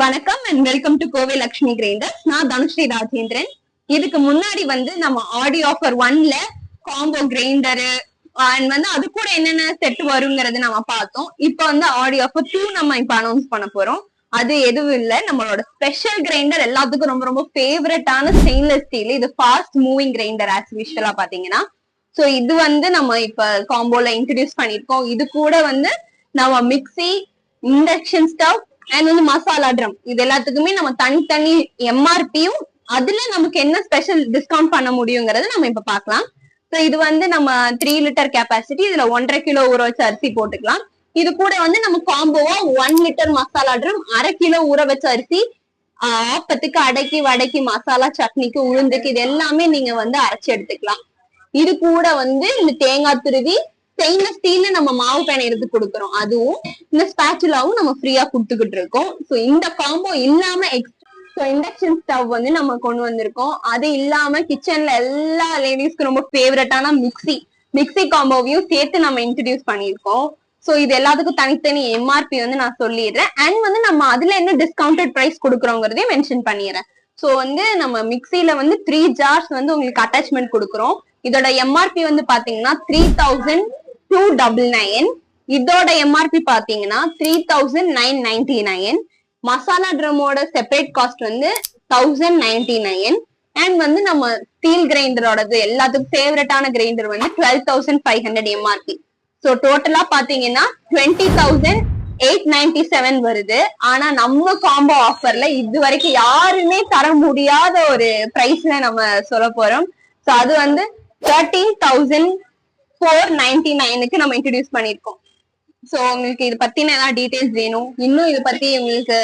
வணக்கம் and welcome to Kovai Lakshmi grinders. நான் தனுஸ்ரீ ராஜேந்திரன். இதுக்கு முன்னாடி நம்ம ஆடி ஆஃபர் 1ல காம்போ கிரைண்டரு அண்ட் அது கூட என்னென்ன செட் வருங்கிறது நம்ம பார்த்தோம். இப்ப ஆடி ஆஃபர் 2 நம்ம இப்ப அனௌன்ஸ் பண்ண போறோம். அது எதுவும் இல்ல, நம்மளோட ஸ்பெஷல் கிரைண்டர், எல்லாத்துக்கும் ரொம்ப ரொம்ப ஃபேவரட்டான ஸ்டெயின்லெஸ் ஸ்டீல். இது ஃபாஸ்ட் மூவிங் கிரைண்டர் ஆஸ் யூஷுவலா பாத்தீங்கன்னா. சோ இது நம்ம இப்ப காம்போல இன்ட்ரடியூஸ் பண்ணிருக்கோம். இது கூட நம்ம mixie, induction stove and masala drum, இது எல்லாத்துக்குமே நம்ம தனித்தனி எம்ஆர்பியும் அதுல நமக்கு என்ன ஸ்பெஷல் டிஸ்கவுண்ட் பண்ண முடியுங்கிறத நம்ம இப்ப பாக்கலாம். சோ இது நம்ம 3 லிட்டர் கெப்பாசிட்டி, இதுல 1.5 கிலோ ஊற வச்ச அரிசி போட்டுக்கலாம். இது கூட நம்ம காம்போவா 1 லிட்டர் மசாலா ட்ரம், 1/2 கிலோ ஊற வச்ச அரிசி, ஆப்பத்துக்கு, அடைக்கு, வடைக்கு, மசாலா சட்னிக்கு, உளுந்துக்கு, இது எல்லாமே நீங்க அரைச்சு எடுத்துக்கலாம். இது கூட இந்த தேங்காய் துருவி ஸ்டெயின்லெஸ் ஸ்டீல்ல நம்ம மாவு பிணையறது கொடுக்குறோம். அதுவும் இந்த ஸ்பாச்சுலாவும் நம்ம ஃப்ரீயா கொடுத்துக்கிட்டு இருக்கோம். சோ இந்த காம்போ இல்லாம இண்டக்ஷன் ஸ்டவ் நம்ம கொண்டு வந்திருக்கோம். அது இல்லாம கிச்சன்ல எல்லா லேடிஸ்க்கு ரொம்ப ஃபேவரட்டான மிக்சி காம்போவையும் சேர்த்து நம்ம இன்ட்ரடியூஸ் பண்ணிருக்கோம். சோ இது எல்லாத்துக்கும் தனித்தனி எம்ஆர்பி நான் சொல்லிடுறேன். அண்ட் நம்ம அதுல என்ன டிஸ்கவுண்டட் பிரைஸ் கொடுக்குறோங்கிறதையும் மென்ஷன் பண்ணிடுறேன். சோ நம்ம மிக்சில 3 ஜார்ஸ் உங்களுக்கு அட்டாச்மெண்ட் கொடுக்குறோம். இதோட எம்ஆர்பி பாத்தீங்கன்னா 3299. இதோட எம்ஆர்பி பாத்தீங்கன்னா 3999. மசாலா ட்ரமோட செப்பரேட் காஸ்ட் 1099. அண்ட் நம்ம ஸ்டீல் கிரைண்டரோடது எல்லாத்துக்கும் ஃபேவரட்டான கிரைண்டர் 12500 எம்ஆர்பி. சோ டோட்டலா பாத்தீங்கன்னா 20897 வருது. ஆனா நம்ம காம்போ ஆஃபர்ல இது வரைக்கும் யாருமே தர முடியாத ஒரு பிரைஸ்ல நம்ம சொல்ல போறோம். சோ அது 13,499க்கு நம்ம இன்ட்ரடியூஸ் பண்ணிருக்கோம். சோ உங்களுக்கு இது பத்தின ஏதாவது டீடைல்ஸ் வேணும், இன்னும் இதை பத்தி உங்களுக்கு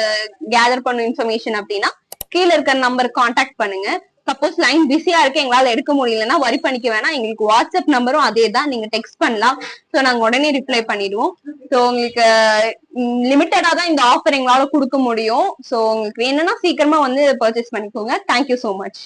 கேதர் பண்ணும் இன்ஃபர்மேஷன் அப்படின்னா கீழே இருக்கிற நம்பர் கான்டாக்ட் பண்ணுங்க. சப்போஸ் லைன் பிஸியா இருக்கு, எங்களால எடுக்க முடியலன்னா வரி பண்ணிக்க வேணாம். எங்களுக்கு வாட்ஸ்அப் நம்பரும் அதே தான், நீங்க டெக்ஸ்ட் பண்ணலாம். சோ நாங்க உடனே ரிப்ளை பண்ணிடுவோம். சோ உங்களுக்கு லிமிட்டடா தான் இந்த ஆஃபர் எங்களால கொடுக்க முடியும். சோ உங்களுக்கு வேணும்னா சீக்கிரமா பர்ச்சேஸ் பண்ணிக்கோங்க. Thank you so much.